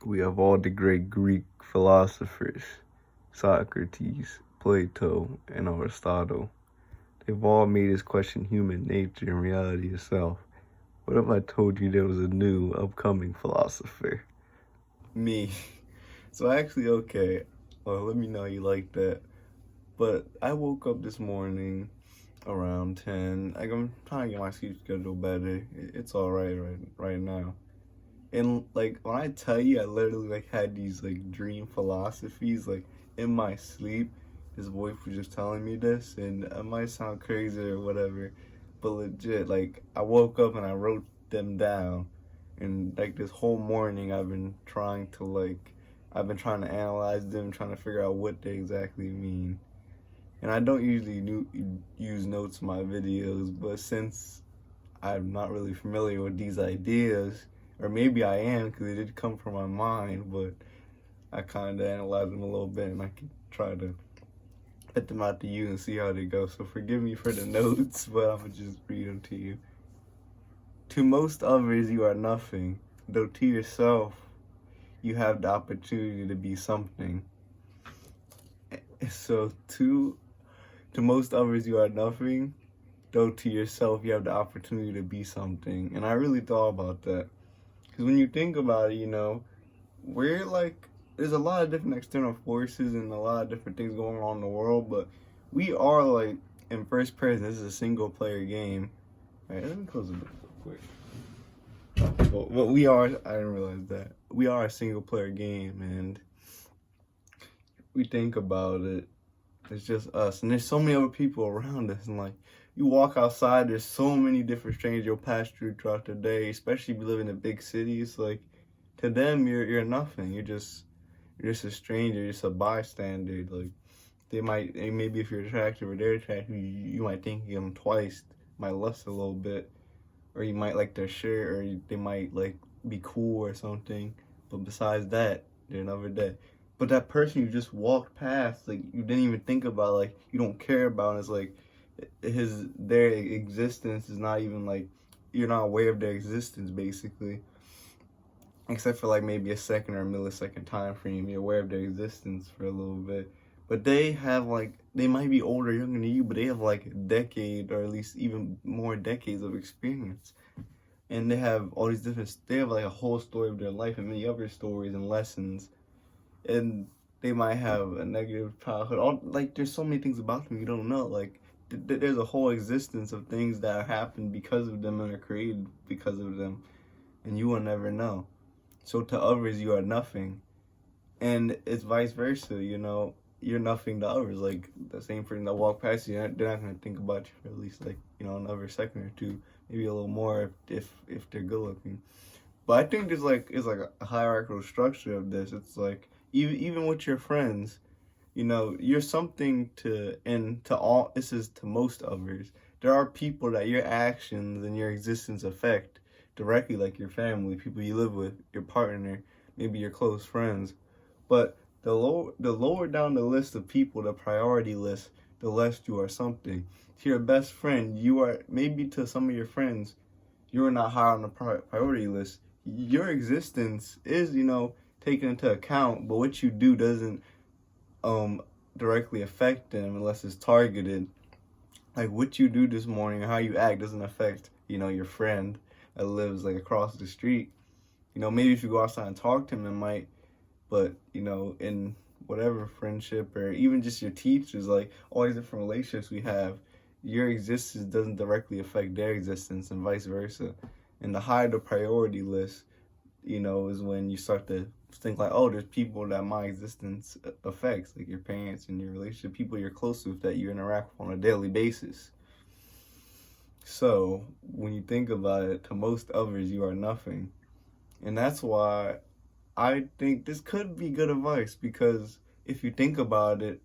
We have all the great Greek philosophers, Socrates, Plato, and Aristotle. They've all made us question human nature and reality itself. What if I told you there was a new upcoming philosopher? Me. So actually, okay. Well, let me know you like that. But I woke up this morning around 10. Like, I'm trying to get my sleep schedule better. It's all right now. And like when I tell you, I literally like had these like dream philosophies like in my sleep. His voice was just telling me this, and it might sound crazy or whatever, but legit, like I woke up and I wrote them down, and like this whole morning I've been trying to analyze them, trying to figure out what they exactly mean. And I don't usually use notes in my videos, but since I'm not really familiar with these ideas, or maybe I am because they did come from my mind, but I kind of analyze them a little bit and I can try to put them out to you and see how they go. So forgive me for the notes, but I'm going to just read them to you. To most others, you are nothing, though to yourself, you have the opportunity to be something. So to most others, you are nothing, though to yourself, you have the opportunity to be something. And I really thought about that. Because when you think about it, we're like, there's a lot of different external forces and a lot of different things going on in the world, but we are like in first person. This is a single player game. All right, let me close the book real quick. But we are, I didn't realize that. We are a single player game, and we think about it, it's just us. And there's so many other people around us, and like, you walk outside, there's so many different strangers you'll pass through throughout the day, especially if you live in a big city. It's like, to them, you're nothing. You're just a stranger, you're just a bystander. Like, maybe if you're attractive or they're attractive, you might think of them twice, might lust a little bit, or you might like their shirt, or they might like be cool or something. But besides that, they're never dead. But that person you just walked past, like you didn't even think about, like you don't care about, it's like their existence is not even like, you're not aware of their existence basically. Except for like maybe a second or a millisecond time frame, you're aware of their existence for a little bit. But they have like, they might be older, younger than you, but they have like a decade or at least even more decades of experience. And they have all these they have like a whole story of their life and many other stories and lessons. And they might have a negative childhood. Like, there's so many things about them you don't know. Like, there's a whole existence of things that happened because of them and are created because of them. And you will never know. So to others, you are nothing. And it's vice versa, you're nothing to others. Like, the same person that walk past you, they're not going to think about you for at least, like, another second or two, maybe a little more if they're good looking. But I think it's like a hierarchical structure of this. It's like, even with your friends, you're something to all, this is to most others. There are people that your actions and your existence affect directly, like your family, people you live with, your partner, maybe your close friends. But the lower down the list of people, the priority list, the less you are something. To your best friend, you are, maybe to some of your friends, you're not high on the priority list. Your existence is, taken into account, but what you do doesn't directly affect them unless it's targeted. Like, what you do this morning or how you act doesn't affect, your friend that lives like across the street. Maybe if you go outside and talk to him, it might, but in whatever friendship or even just your teachers, like all these different relationships we have, your existence doesn't directly affect their existence and vice versa. And the higher the priority list, is when you start to think like, oh, there's people that my existence affects, like your parents and your relationship, people you're close with that you interact with on a daily basis. So when you think about it, to most others, you are nothing. And that's why I think this could be good advice, because if you think about it,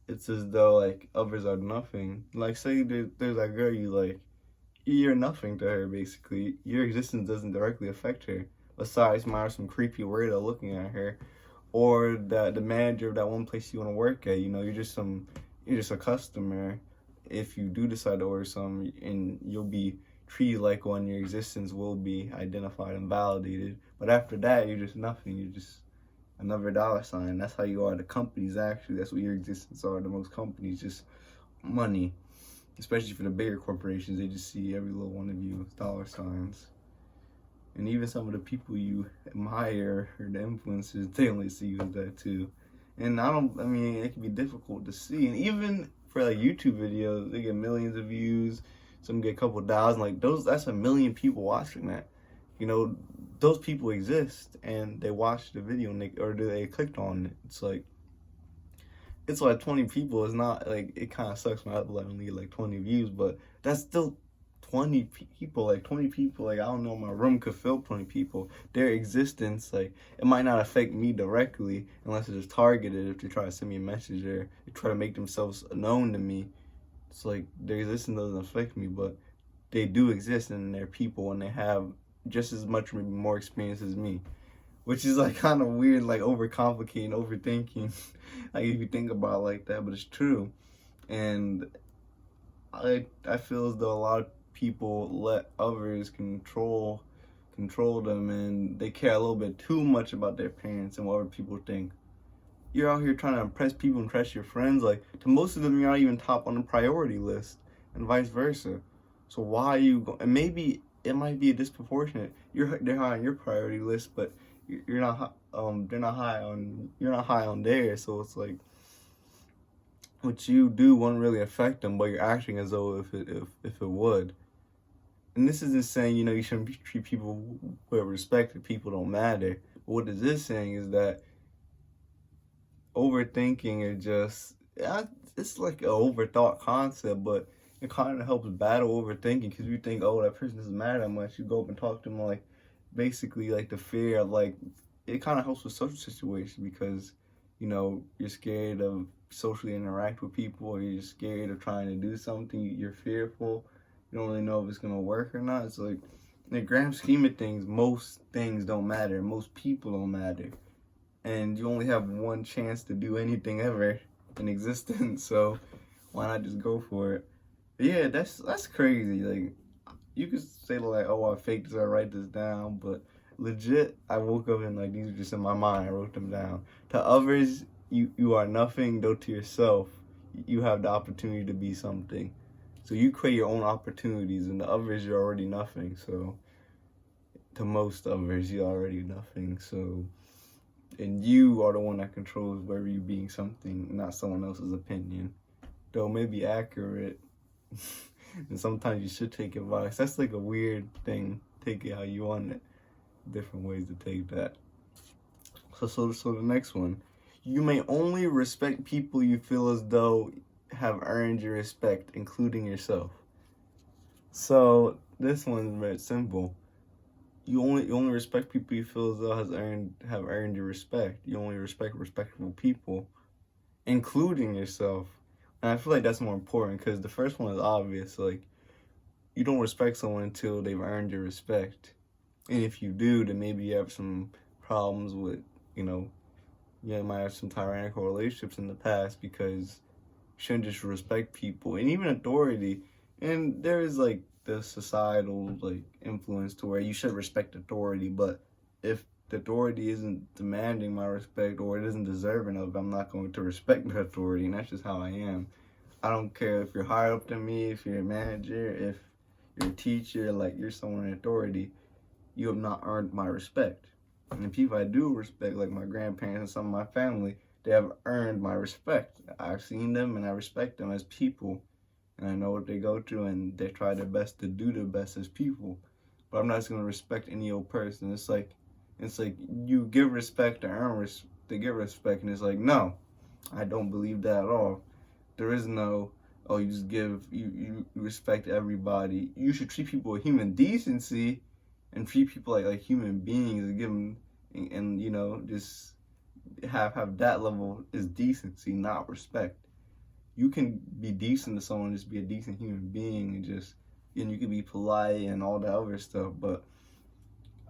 it's as though like others are nothing. Like, say there's that girl you like, you're nothing to her basically. Your existence doesn't directly affect her. Besides, might have some creepy weirdo looking at her, or the manager of that one place you want to work at. You're just a customer. If you do decide to order some, and you'll be treated like one, your existence will be identified and validated. But after that, you're just nothing. You're just another dollar sign. That's how you are to companies, actually. That's what your existence are to most companies, just money. Especially for the bigger corporations, they just see every little one of you as dollar signs. And even some of the people you admire or the influencers, they only see you as that too. And I mean, it can be difficult to see. And even for like YouTube videos, they get millions of views. Some get a couple thousand. Like that's a million people watching that. You know, those people exist and they watched the video and they clicked on it. It's like 20 people. It's not like, it kind of sucks when I only get like 20 views, but that's still 20 people. Like 20 people, like I don't know, my room could fill 20 people. Their existence, like it might not affect me directly unless it's targeted. If they try to send me a message or they try to make themselves known to me, it's like their existence doesn't affect me, but they do exist and they're people and they have just as much, maybe more experience as me. Which is like kind of weird, like overcomplicating, overthinking. Like if you think about it like that, but it's true. And I feel as though a lot of people let others control them, and they care a little bit too much about their parents and what other people think. You're out here trying to impress people, impress your friends. Like to most of them, you're not even top on the priority list, and vice versa. So why are you going? And maybe it might be a disproportionate. They're high on your priority list, but you're not. They're not high on. You're not high on theirs. So it's like what you do won't really affect them, but you're acting as though if it would. And this isn't saying, you know, you shouldn't treat people with respect if people don't matter. But what it is saying is that overthinking is just, it's like an overthought concept, but it kind of helps battle overthinking because you think, oh, that person doesn't matter that much. You go up and talk to them, like, basically, like, the fear of, like, it kind of helps with social situations because, you know, you're scared of socially interact with people, or you're scared of trying to do something, you're fearful, you don't really know if it's going to work or not. It's like, in the grand scheme of things, most things don't matter, most people don't matter, and you only have one chance to do anything ever in existence, so why not just go for it? But yeah, that's crazy. Like, you could say like, oh, I faked this, I write this down, but legit, I woke up and like, these are just in my mind, I wrote them down. To others, you are nothing, though to yourself, you have the opportunity to be something. So you create your own opportunities, and to others, you're already nothing. So to most others, you're already nothing. So, and you are the one that controls whether you being something, not someone else's opinion. Though it may be accurate, and sometimes you should take advice. That's like a weird thing. Take it how you want it. Different ways to take that. So the next one. You may only respect people you feel as though have earned your respect, including yourself. So this one's very simple. You only respect people you feel as though have earned your respect. You only respect respectable people, including yourself. And I feel like that's more important because the first one is obvious. Like, you don't respect someone until they've earned your respect. And if you do, then maybe you have some problems with, you know, you might have some tyrannical relationships in the past because you shouldn't just respect people and even authority. And there is like the societal like influence to where you should respect authority, but if the authority isn't demanding my respect or it isn't deserving of it, I'm not going to respect the authority, and that's just how I am. I don't care if you're higher up than me, if you're a manager, if you're a teacher, like you're someone in authority, you have not earned my respect. And the people I do respect, like my grandparents and some of my family, they have earned my respect. I've seen them and I respect them as people. And I know what they go through and they try their best to do their best as people. But I'm not just going to respect any old person. It's like you give respect to earn to get respect. And it's like, no, I don't believe that at all. There is no, oh, you just give, you respect everybody. You should treat people with human decency and treat people like human beings and give them, and you know, just have that level is decency, not respect. You can be decent to someone, just be a decent human being, and you can be polite and all that other stuff, but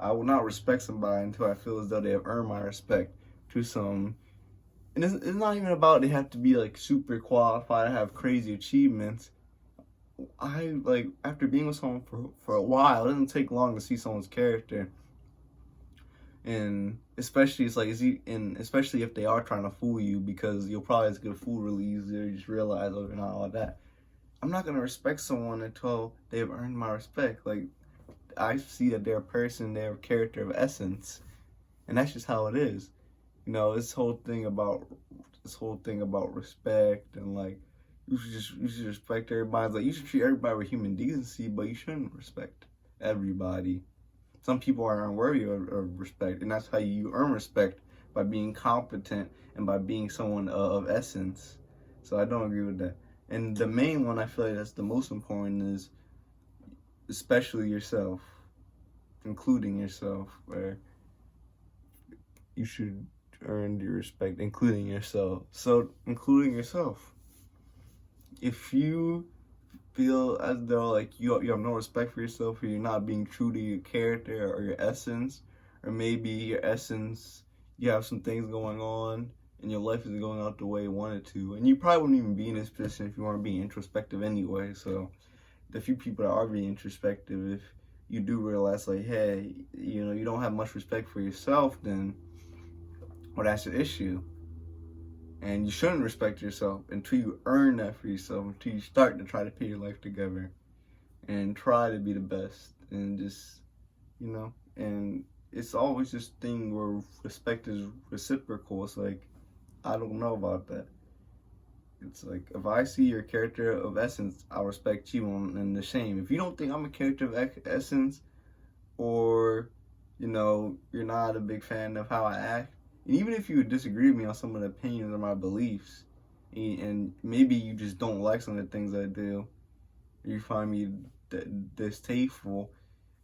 I will not respect somebody until I feel as though they have earned my respect to some. And it's not even about they have to be like super qualified, have crazy achievements. I like after being with someone for a while, it doesn't take long to see someone's character, and especially it's like and especially if they are trying to fool you, because you'll probably just get fooled really easy. You just realize, oh, you're not all that. I'm not gonna respect someone until they've earned my respect. Like, I see that they're a person, they're a character of essence, and that's just how it is. You know, this whole thing about respect, and like you should respect everybody. Like, you should treat everybody with human decency, but you shouldn't respect everybody. Some people are unworthy of respect, and that's how you earn respect, by being competent and by being someone of essence. So I don't agree with that. And the main one I feel like that's the most important is especially yourself, including yourself, where you should earn your respect, including yourself. So including yourself. If you feel as though like you have no respect for yourself, or you're not being true to your character or your essence, or maybe your essence, you have some things going on and your life isn't going out the way you want it to, and you probably wouldn't even be in this position if you weren't being introspective anyway. So the few people that are being introspective, if you do realize like, hey, you know, you don't have much respect for yourself, then well, that's your issue. And you shouldn't respect yourself until you earn that for yourself, until you start to try to put your life together and try to be the best, and just, you know, and it's always this thing where respect is reciprocal. It's like, I don't know about that. It's like, if I see your character of essence, I'll respect you, and the same. If you don't think I'm a character of essence, or, you know, you're not a big fan of how I act, and even if you disagree with me on some of the opinions or my beliefs, and maybe you just don't like some of the things I do, or you find me distasteful,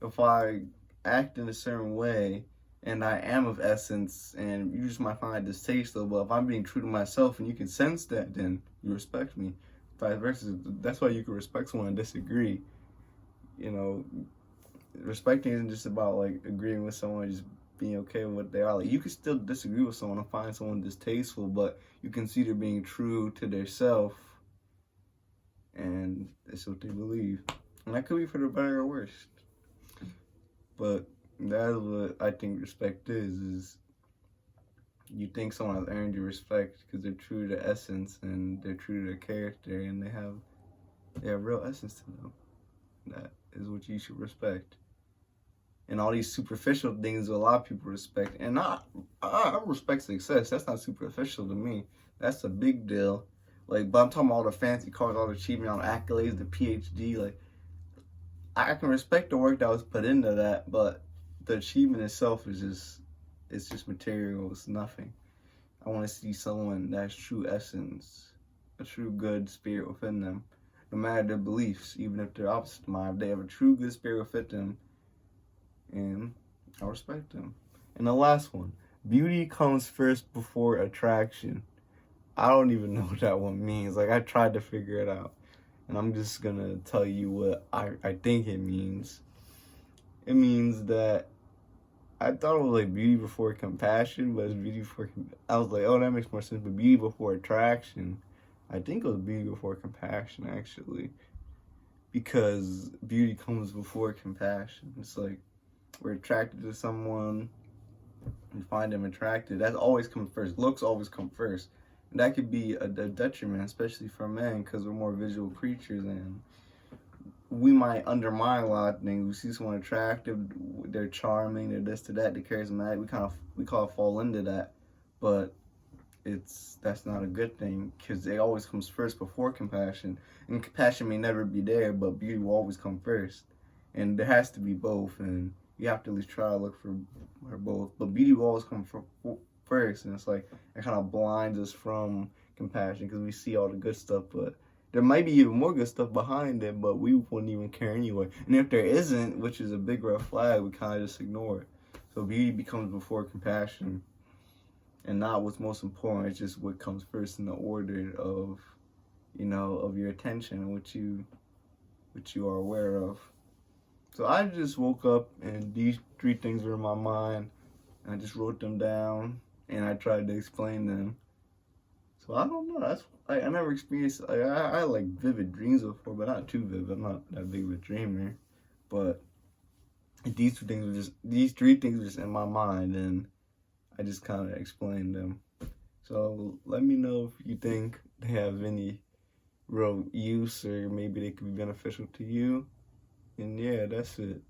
if I act in a certain way and I am of essence, and you just might find it distasteful, but if I'm being true to myself and you can sense that, then you respect me. Vice versa. That's why you can respect someone and disagree. You know, respecting isn't just about like agreeing with someone, just being okay with what they are. Like, you can still disagree with someone and find someone distasteful, but you can see they're being true to their self, and it's what they believe. And that could be for the better or worse. But that's what I think respect is you think someone has earned your respect because they're true to essence and they're true to their character, and they have real essence to them. That is what you should respect. And all these superficial things a lot of people respect. And I respect success. That's not superficial to me. That's a big deal. Like, but I'm talking about all the fancy cars, all the achievement, all the accolades, the PhD. Like, I can respect the work that was put into that, but the achievement itself is just material. It's nothing. I want to see someone that has true essence, a true good spirit within them, no matter their beliefs, even if they're opposite of mine. If they have a true good spirit within them, and I respect them. And the last one, beauty comes first before attraction. I don't even know what that one means. Like, I tried to figure it out, and I'm just gonna tell you what I think it means. It means that I thought it was like beauty before compassion, but it's beauty before. I was like, oh, that makes more sense. But beauty before attraction, I think it was beauty before compassion, actually, because beauty comes before compassion. It's like, we're attracted to someone and find them attractive. That always comes first. Looks always come first. And that could be a detriment, especially for men, because we're more visual creatures, and we might undermine a lot of things. We see someone attractive, they're charming, they're this to that, they're charismatic. We kind of fall into that, but that's not a good thing, because it always comes first before compassion. And compassion may never be there, but beauty will always come first. And there has to be both, and you have to at least try to look for both. But beauty will always come first, and it's like it kind of blinds us from compassion because we see all the good stuff, but there might be even more good stuff behind it, but we wouldn't even care anyway. And if there isn't, which is a big red flag, we kind of just ignore it. So beauty becomes before compassion, and not what's most important. It's just what comes first in the order of, you know, of your attention, which you are aware of. So I just woke up and these 3 things were in my mind, and I just wrote them down and I tried to explain them. So I don't know. I never experienced. I had like vivid dreams before, but not too vivid. I'm not that big of a dreamer. But these three things were just in my mind, and I just kind of explained them. So let me know if you think they have any real use, or maybe they could be beneficial to you. And yeah, that's it.